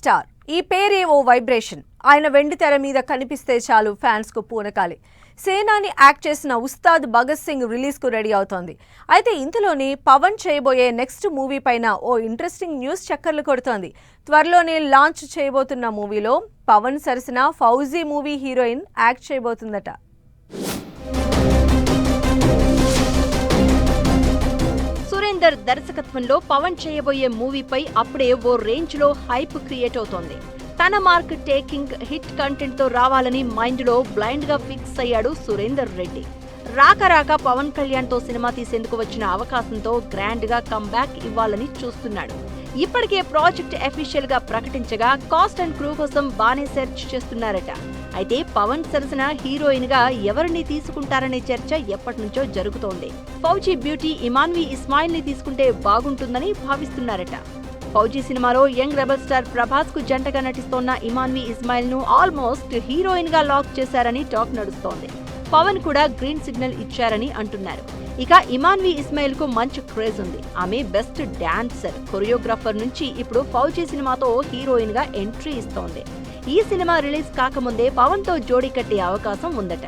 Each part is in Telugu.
స్టార్ ఈ పేరే ఓ వైబ్రేషన్. ఆయన వెండి తెర మీద కనిపిస్తే చాలు ఫ్యాన్స్ కు పూనకాలి. సేనాని యాక్ట్ చేసిన ఉస్తాద్ భగత్ సింగ్ రిలీజ్ కు రెడీ అవుతోంది. అయితే ఇంతలోనే పవన్ చేయబోయే నెక్స్ట్ మూవీ పైన ఓ ఇంట్రెస్టింగ్ న్యూస్ చక్కర్లు కొడుతోంది. త్వరలోనే లాంచ్ చేయబోతున్న మూవీలో పవన్ సరసన ఫౌజీ మూవీ హీరోయిన్ యాక్ట్ చేయబోతుందట. సురేందర్ దర్శకత్వంలో పవన్ చేయబోయే మూవీపై అప్పుడే ఓ రేంజ్ లో హైప్ క్రియేట్ అవుతోంది. తన మార్క్ టేకింగ్ హిట్ కంటెంట్ తో రావాలని మైండ్ లో బ్లైండ్ గా ఫిక్స్ అయ్యాడు సురేందర్ రెడ్డి. రాక పవన్ కళ్యాణ్ తో సినిమా తీసేందుకు వచ్చిన అవకాశంతో గ్రాండ్ గా కంబ్యాక్ ఇవ్వాలని చూస్తున్నాడు. ఇప్పటికే ప్రాజెక్ట్ అఫీషియల్ గా ప్రకటించగా కాస్ట్ అండ్ క్రూ కోసం బానే సెర్చ్ చేస్తున్నారట. అయితే పవన్ సరసన హీరోయిన్ గా ఎవరిని తీసుకుంటారనే చర్చ ఎప్పటినుంచో జరుగుతోంది. ఫౌజీ బ్యూటీ ఇమాన్వి ఇస్మాయిల్ ని తీసుకుంటే బాగుంటుందని భావిస్తున్నారట. ఫౌజీ సినిమాలో యంగ్ రెబల్ స్టార్ ప్రభాస్ కు జంటగా నటిస్తోన్న ఇమాన్వి ఇస్మాయిల్ ను ఆల్మోస్ట్ హీరోయిన్ గా లాక్ చేశారని టాక్ నడుస్తోంది. పవన్ కూడా గ్రీన్ సిగ్నల్ ఇచ్చారని అంటున్నారు. ఇక ఇమాన్వి ఇస్మాయిల్ కు మంచి క్రేజ్ ఉంది. ఆమె బెస్ట్ డాన్సర్, కొరియోగ్రాఫర్ నుంచి ఇప్పుడు ఫౌజీ సినిమాతో హీరోయిన్ గా ఎంట్రీ ఇస్తోంది. ఈ సినిమా రిలీజ్ కాకముందే పవన్ తో జోడీ కట్టే అవకాశం ఉందట.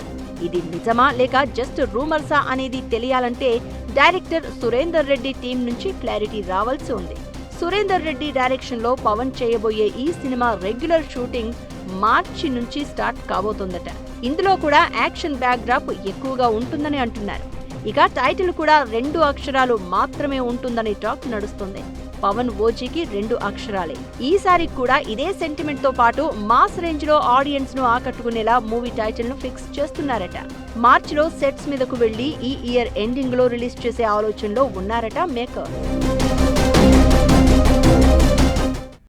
ఇది నిజమా లేక జస్ట్ రూమర్సా అనేది తెలియాలంటే డైరెక్టర్ సురేందర్ రెడ్డి టీం నుంచి క్లారిటీ రావాల్సి ఉంది. సురేందర్ రెడ్డి డైరెక్షన్ లో పవన్ చేయబోయే ఈ సినిమా రెగ్యులర్ షూటింగ్ మార్చి నుంచి స్టార్ట్ కాబోతోందట. ఇందులో కూడా యాక్షన్ బ్యాక్ డ్రాప్ ఎక్కువగా ఉంటుందని అంటున్నారు. ఇక టైటిల్ కూడా 2 అక్షరాలు మాత్రమే ఉంటుందని టాక్ నడుస్తుంది. పవన్ ఓజీకి 2 అక్షరాలే. ఈసారి కూడా ఇదే సెంటిమెంట్ తో పాటు మాస్ రేంజ్ లో ఆడియన్స్ ను ఆకట్టుకునేలా మూవీ టైటిల్ ను ఫిక్స్ చేస్తున్నారట. మార్చిలో సెట్స్ మీదకు వెళ్లి ఈ ఇయర్ ఎండింగ్ లో రిలీజ్ చేసే ఆలోచనలో ఉన్నారట మేకర్.